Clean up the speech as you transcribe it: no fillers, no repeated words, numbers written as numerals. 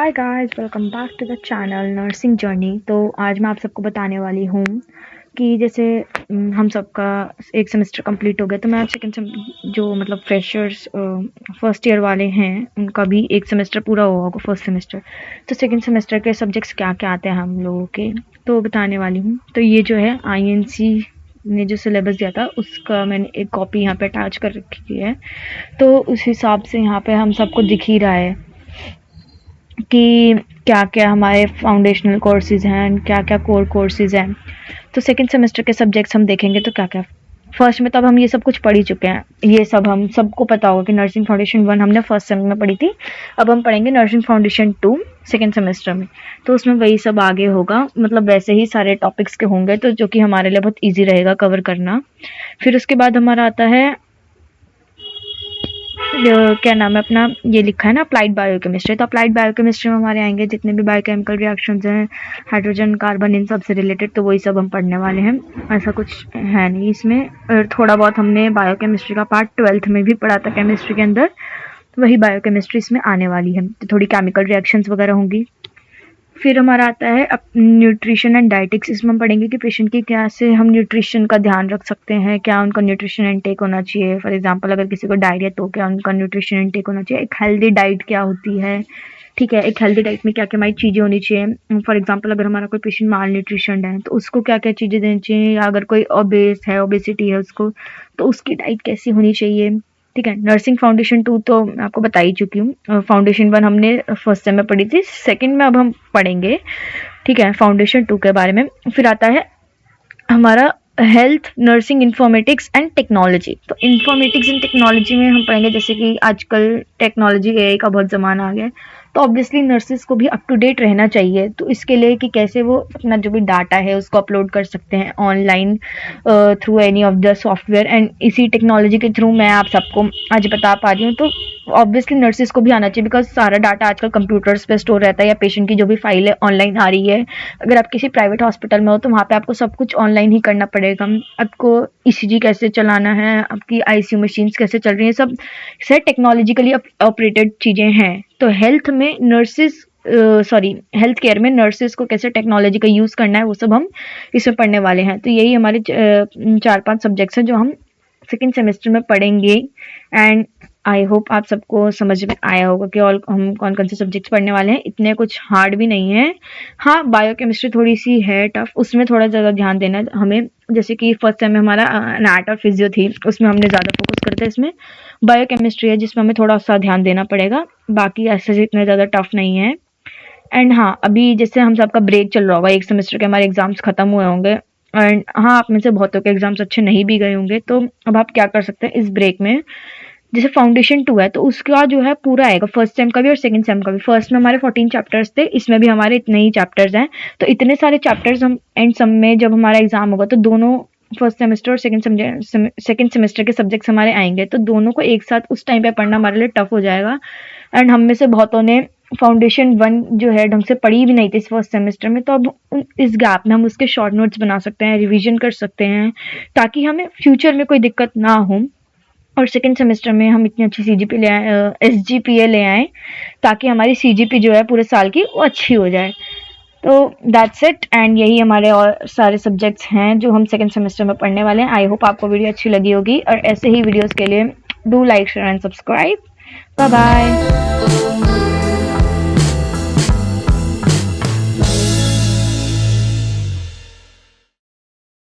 Hi guys, welcome back to the channel nursing journey. तो आज मैं आप सबको बताने वाली हूँ कि जैसे हम सबका एक सेमेस्टर कंप्लीट हो गया, तो मैं आज जो मतलब फ्रेशर्स फर्स्ट ईयर वाले हैं उनका भी एक सेमेस्टर पूरा हुआ होगा, फर्स्ट सेमेस्टर। तो सेकंड सेमेस्टर के सब्जेक्ट्स क्या क्या आते हैं हम लोगों के, तो बताने वाली हूँ। तो ये जो है INC ने जो सिलेबस दिया था उसका मैंने एक कॉपी यहाँ पे अटैच कर रखी है। तो उस हिसाब से यहाँ पे हम सबको दिख ही रहा है कि क्या-क्या हमारे फाउंडेशनल कोर्सेज़ हैं, क्या-क्या कोर कोर्सेज़ हैं। तो सेकंड सेमेस्टर के सब्जेक्ट्स हम देखेंगे तो क्या-क्या। फर्स्ट में तो अब हम ये सब कुछ पढ़ ही चुके हैं। ये सब हम सबको पता होगा कि नर्सिंग फाउंडेशन 1 हमने फर्स्ट सेम में पढ़ी थी। अब हम पढ़ेंगे नर्सिंग फाउंडेशन 2 सेकंड सेमेस्टर में। तो उसमें वही सब आगे होगा, मतलब वैसे ही सारे टॉपिक्स के होंगे, तो जो कि हमारे लिए बहुत ईज़ी रहेगा कवर करना। फिर उसके बाद हमारा आता है क्या नाम है अपना, ये लिखा है ना अप्लाइड बायोकेमिस्ट्री। तो अप्लाइड बायोकेमिस्ट्री में हमारे आएंगे जितने भी बायोकेमिकल रिएक्शंस हैं, हाइड्रोजन कार्बन, इन सब से रिलेटेड, तो वही सब हम पढ़ने वाले हैं। ऐसा कुछ है नहीं इसमें। और थोड़ा बहुत हमने बायोकेमिस्ट्री का पार्ट 12th में भी पढ़ा था केमिस्ट्री के अंदर, तो वही बायोकेमिस्ट्री इसमें आने वाली है। तो थोड़ी केमिकल रिएक्शंस वगैरह होंगी। फिर हमारा आता है अब न्यूट्रिशन एंड डाइटिक्स। इसमें हम पढ़ेंगे कि पेशेंट की क्या से हम न्यूट्रिशन का ध्यान रख सकते हैं, क्या उनका न्यूट्रिशन इनटेक होना चाहिए। फॉर एग्जांपल अगर किसी को डायरिया तो क्या उनका न्यूट्रिशन इनटेक होना चाहिए, एक हेल्दी डाइट क्या होती है, ठीक है, एक हेल्दी डाइट में क्या क्या हमारी चीज़ें होनी चाहिए। फॉर एग्जांपल अगर हमारा कोई पेशेंट माल न्यूट्रिशन है तो उसको क्या क्या चीज़ें देनी चाहिए, या अगर कोई ओबेस है, ओबेसिटी है उसको, तो उसकी डाइट कैसी होनी चाहिए। ठीक है। नर्सिंग फाउंडेशन 2 तो मैं आपको बता ही चुकी हूँ। फाउंडेशन 1 हमने फर्स्ट सेम में पढ़ी थी, सेकंड में अब हम पढ़ेंगे, ठीक है, फाउंडेशन 2 के बारे में। फिर आता है हमारा health nursing informatics and technology. तो इन्फॉर्मेटिक्स एंड टेक्नोलॉजी में हम पढ़ेंगे जैसे कि आजकल टेक्नोलॉजी AI का बहुत ज़माना आ गया है, तो ऑब्वियसली नर्सेज को भी अप टू डेट रहना चाहिए। तो इसके लिए कि कैसे वो अपना जो भी डाटा है उसको अपलोड कर सकते हैं online through any of the software, and इसी टेक्नोलॉजी के थ्रू मैं आप सबको आज बता पा रही हूँ। तो ऑब्वियसली नर्सेज को भी आना चाहिए, बिकॉज सारा डाटा आजकल कंप्यूटर्स पे स्टोर रहता है, या पेशेंट की जो भी फाइल है ऑनलाइन आ रही है। अगर आप किसी प्राइवेट हॉस्पिटल में हो तो वहाँ पे आपको सब कुछ ऑनलाइन ही करना पड़ेगा। आपको ECG कैसे चलाना है, आपकी ICU मशीन्स कैसे चल रही हैं, सब से टेक्नोलॉजिकली ऑपरेटेड चीज़ें हैं। तो हेल्थ में नर्सेज हेल्थ केयर में नर्सेज को कैसे टेक्नोलॉजी का यूज़ करना है, वो सब हम इसमें पढ़ने वाले हैं। तो यही हमारे 4-5 सब्जेक्ट्स हैं जो हम सेकेंड सेमेस्टर में पढ़ेंगे। एंड आई होप आप सबको समझ में आया होगा कि और हम कौन कौन से सब्जेक्ट्स पढ़ने वाले हैं। इतने कुछ हार्ड भी नहीं है। हाँ, बायोकेमिस्ट्री थोड़ी सी है टफ, उसमें थोड़ा ज़्यादा ध्यान देना है हमें। जैसे कि फर्स्ट सेम में हमारा एनाट और फिजियो थी, उसमें हमने ज़्यादा फोकस करते हैं। इसमें बायोकेमिस्ट्री है जिसमें हमें थोड़ा सा ध्यान देना पड़ेगा, बाकी ऐसे इतने ज़्यादा टफ नहीं है। एंड हाँ, अभी जैसे हम सबका ब्रेक चल रहा होगा, एक सेमेस्टर के हमारे एग्जाम्स खत्म हुए होंगे, एंड हाँ, आप में से बहुतों के एग्जाम्स अच्छे नहीं भी गए होंगे। तो अब आप क्या कर सकते हैं इस ब्रेक में, जैसे फाउंडेशन 2 है तो उसका जो है पूरा आएगा, फर्स्ट सेम का भी और सेकंड सेम का भी। फर्स्ट में हमारे 14 चैप्टर्स थे, इसमें भी हमारे इतने ही चैप्टर्स हैं। तो इतने सारे चैप्टर्स हम एंड सम में जब हमारा एग्जाम होगा तो दोनों फर्स्ट सेमेस्टर और सेकंड सेमेस्टर के सब्जेक्ट्स हमारे आएंगे, तो दोनों को एक साथ उस टाइम पे पढ़ना हमारे लिए टफ हो जाएगा। एंड हम में से बहुतों ने फाउंडेशन 1 जो है ढंग से पढ़ी भी नहीं थी इस फर्स्ट सेमेस्टर में, तो अब इस गैप में हम उसके शॉर्ट नोट्स बना सकते हैं, रिविजन कर सकते हैं, ताकि हमें फ्यूचर में कोई दिक्कत ना हो। और सेकेंड सेमेस्टर में हम इतनी अच्छी CGP ले आए, SGPA ले आएँ, ताकि हमारी CGP जो है पूरे साल की वो अच्छी हो जाए। तो दैट्स इट। एंड यही हमारे और सारे सब्जेक्ट्स हैं जो हम सेकेंड सेमेस्टर में पढ़ने वाले हैं। आई होप आपको वीडियो अच्छी लगी होगी, और ऐसे ही वीडियोज़ के लिए do like, share and subscribe. Bye bye.